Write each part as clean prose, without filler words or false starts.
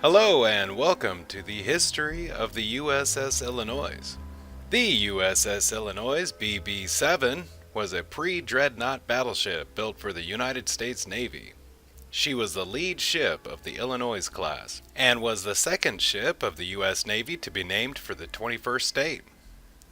Hello and welcome to the history of the USS Illinois. The USS Illinois BB-7 was a pre-dreadnought battleship built for the United States Navy. She was the lead ship of the Illinois class and was the second ship of the U.S. Navy to be named for the 21st state.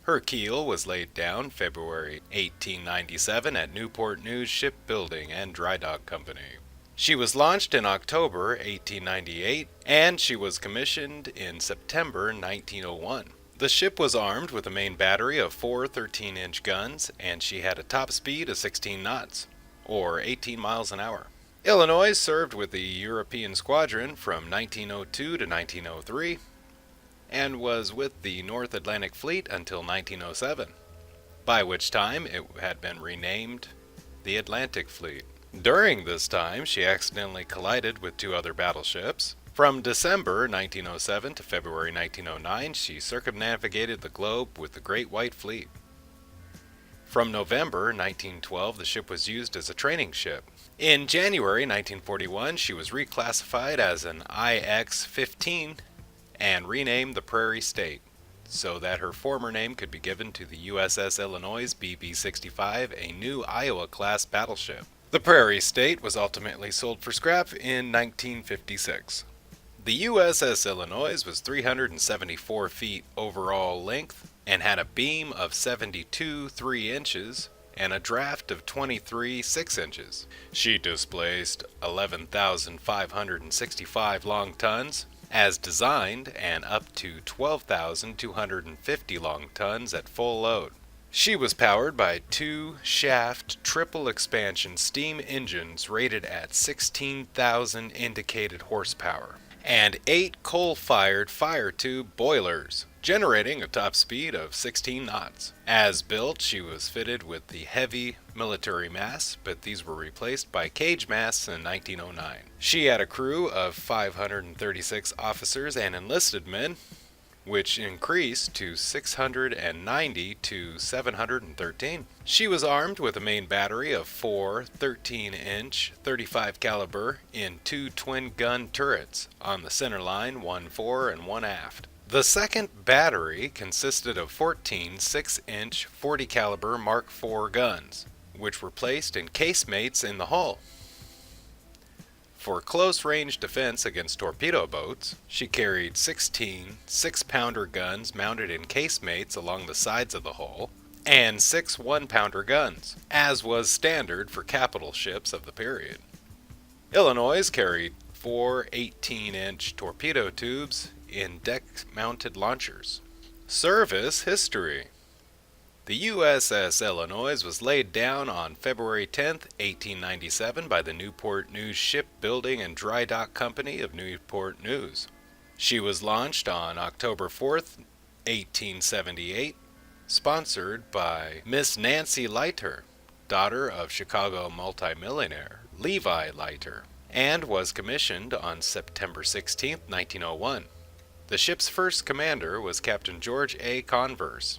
Her keel was laid down February 1897 at Newport News Shipbuilding and Dry Dock Company. She was launched in October 1898, and she was commissioned in September 1901. The ship was armed with a main battery of 4 13-inch guns, and she had a top speed of 16 knots, or 18 miles an hour. Illinois served with the European Squadron from 1902 to 1903, and was with the North Atlantic Fleet until 1907, by which time it had been renamed the Atlantic Fleet. During this time, she accidentally collided with 2 other battleships. From December 1907 to February 1909, she circumnavigated the globe with the Great White Fleet. From November 1912, the ship was used as a training ship. In January 1941, she was reclassified as an IX-15 and renamed the Prairie State, so that her former name could be given to the USS Illinois BB-65, a new Iowa-class battleship. The Prairie State was ultimately sold for scrap in 1956. The USS Illinois was 374 feet overall length and had a beam of 72 3 inches and a draft of 23 6 inches. She displaced 11,565 long tons as designed and up to 12,250 long tons at full load. She was powered by 2 shaft triple expansion steam engines rated at 16,000 indicated horsepower and 8 coal-fired fire tube boilers, generating a top speed of 16 knots. As built, she was fitted with the heavy military masts, but these were replaced by cage masts in 1909. She had a crew of 536 officers and enlisted men, which increased to 690 to 713. She was armed with a main battery of 4 13-inch 35 caliber in 2 twin-gun turrets on the center line, 1 fore and 1 aft. The second battery consisted of 14 6-inch 40 caliber Mark IV guns, which were placed in casemates in the hull. For close-range defense against torpedo boats, she carried 16 6-pounder guns mounted in casemates along the sides of the hull, and 6 1-pounder guns, as was standard for capital ships of the period. Illinois carried 4 18-inch torpedo tubes in deck-mounted launchers. Service history. The USS Illinois was laid down on February 10, 1897 by the Newport News Shipbuilding and Dry Dock Company of Newport News. She was launched on October 4, 1878, sponsored by Miss Nancy Leiter, daughter of Chicago multimillionaire Levi Leiter, and was commissioned on September 16, 1901. The ship's first commander was Captain George A. Converse.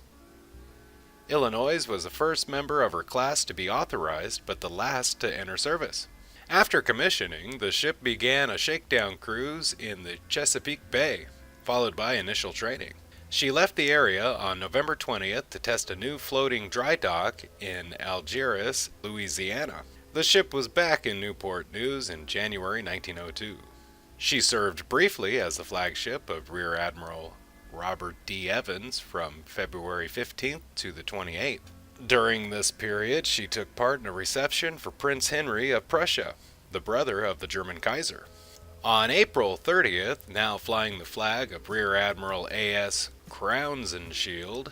Illinois was the first member of her class to be authorized, but the last to enter service. After commissioning, the ship began a shakedown cruise in the Chesapeake Bay, followed by initial training. She left the area on November 20th to test a new floating dry dock in Algiers, Louisiana. The ship was back in Newport News in January 1902. She served briefly as the flagship of Rear Admiral Robert D. Evans from February 15th to the 28th. During this period, she took part in a reception for Prince Henry of Prussia, the brother of the German Kaiser. On April 30th, now flying the flag of Rear Admiral A.S. Crownshield,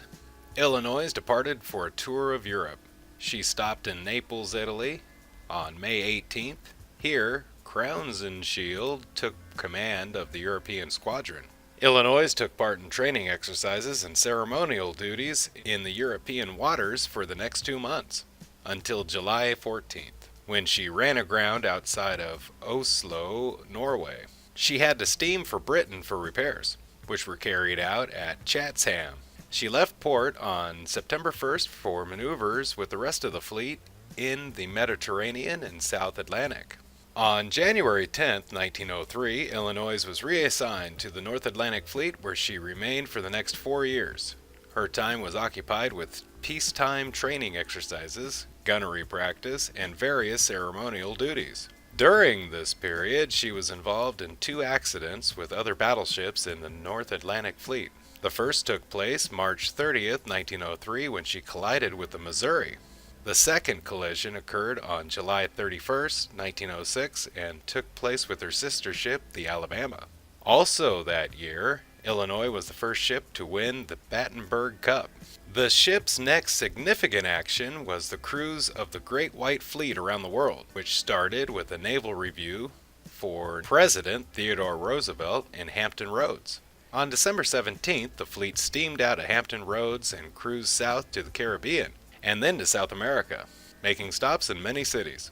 Illinois departed for a tour of Europe. She stopped in Naples, Italy, on May 18th. Here, Crownshield took command of the European Squadron. Illinois took part in training exercises and ceremonial duties in the European waters for the next 2 months, until July 14th, when she ran aground outside of Oslo, Norway. she had to steam for Britain for repairs, which were carried out at Chatham. She left port on September 1st for maneuvers with the rest of the fleet in the Mediterranean and South Atlantic. On January 10, 1903, Illinois was reassigned to the North Atlantic Fleet, where she remained for the next 4 years. Her time was occupied with peacetime training exercises, gunnery practice, and various ceremonial duties. During this period, she was involved in 2 accidents with other battleships in the North Atlantic Fleet. The first took place March 30th, 1903, when she collided with the Missouri. The second collision occurred on July 31st, 1906, and took place with her sister ship, the Alabama. Also that year, Illinois was the first ship to win the Battenberg Cup. The ship's next significant action was the cruise of the Great White Fleet around the world, which started with a naval review for President Theodore Roosevelt in Hampton Roads. On December 17th, the fleet steamed out of Hampton Roads and cruised south to the Caribbean, and then to South America, making stops in many cities.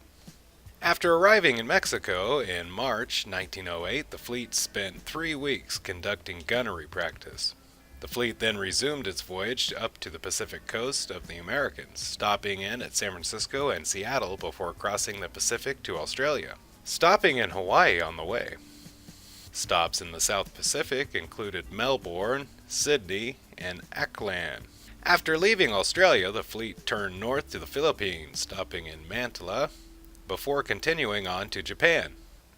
After arriving in Mexico in March 1908, the fleet spent 3 weeks conducting gunnery practice. The fleet then resumed its voyage up to the Pacific coast of the Americas, stopping in at San Francisco and Seattle before crossing the Pacific to Australia, stopping in Hawaii on the way. Stops in the South Pacific included Melbourne, Sydney, and Auckland. After leaving Australia, the fleet turned north to the Philippines, stopping in Manila, before continuing on to Japan,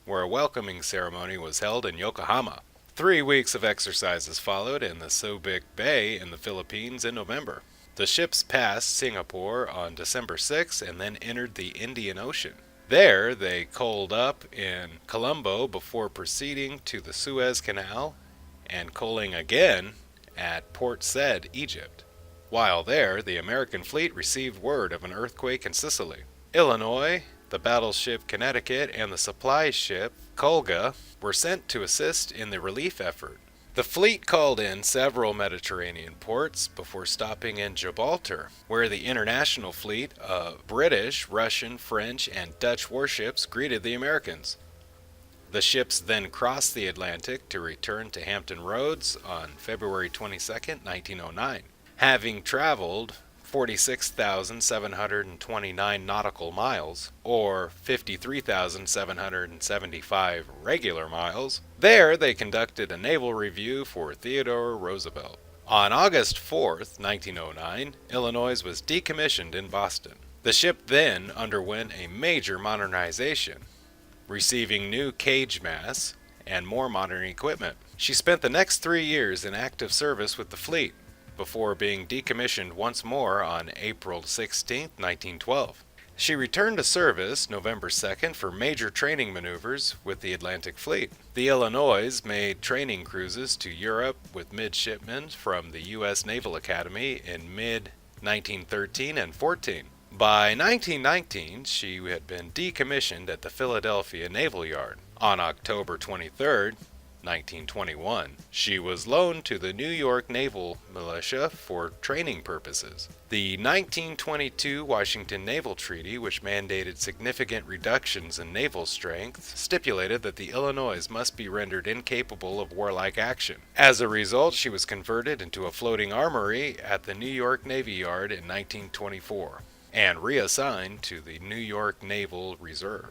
where a welcoming ceremony was held in Yokohama. 3 weeks of exercises followed in the Subic Bay in the Philippines in November. The ships passed Singapore on December 6 and then entered the Indian Ocean. There, they coaled up in Colombo before proceeding to the Suez Canal and coaling again at Port Said, Egypt. While there, the American fleet received word of an earthquake in Sicily. Illinois, the battleship Connecticut, and the supply ship Colga were sent to assist in the relief effort. The fleet called in several Mediterranean ports before stopping in Gibraltar, where the international fleet of British, Russian, French, and Dutch warships greeted the Americans. The ships then crossed the Atlantic to return to Hampton Roads on February 22, 1909. Having traveled 46,729 nautical miles, or 53,775 regular miles. There, they conducted a naval review for Theodore Roosevelt. On August 4th, 1909, Illinois was decommissioned in Boston. The ship then underwent a major modernization, receiving new cage masts and more modern equipment. She spent the next 3 years in active service with the fleet, before being decommissioned once more on April 16, 1912. She returned to service November 2nd for major training maneuvers with the Atlantic Fleet. The Illinois made training cruises to Europe with midshipmen from the U.S. Naval Academy in mid-1913 and 14. By 1919, she had been decommissioned at the Philadelphia Naval Yard. On October 23rd, 1921, she was loaned to the New York Naval Militia for training purposes. The 1922 Washington Naval Treaty, which mandated significant reductions in naval strength, stipulated that the Illinois must be rendered incapable of warlike action. As a result, she was converted into a floating armory at the New York Navy Yard in 1924 and reassigned to the New York Naval Reserve.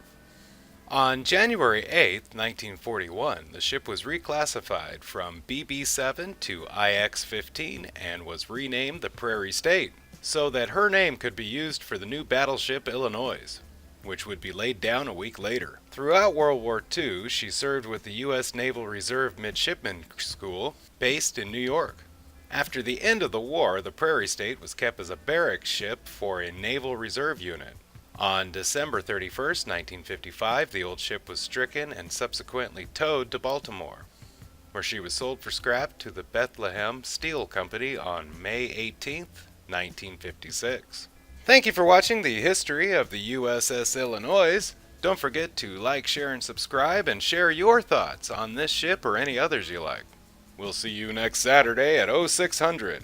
On January 8, 1941, the ship was reclassified from BB-7 to IX-15 and was renamed the Prairie State, so that her name could be used for the new battleship Illinois, which would be laid down a week later. Throughout World War II, she served with the U.S. Naval Reserve Midshipman School, based in New York. After the end of the war, the Prairie State was kept as a barracks ship for a Naval Reserve unit. On December 31, 1955, the old ship was stricken and subsequently towed to Baltimore, where she was sold for scrap to the Bethlehem Steel Company on May 18, 1956. Thank you for watching the history of the USS Illinois. Don't forget to like, share, and subscribe, and share your thoughts on this ship or any others you like. We'll see you next Saturday at 0600.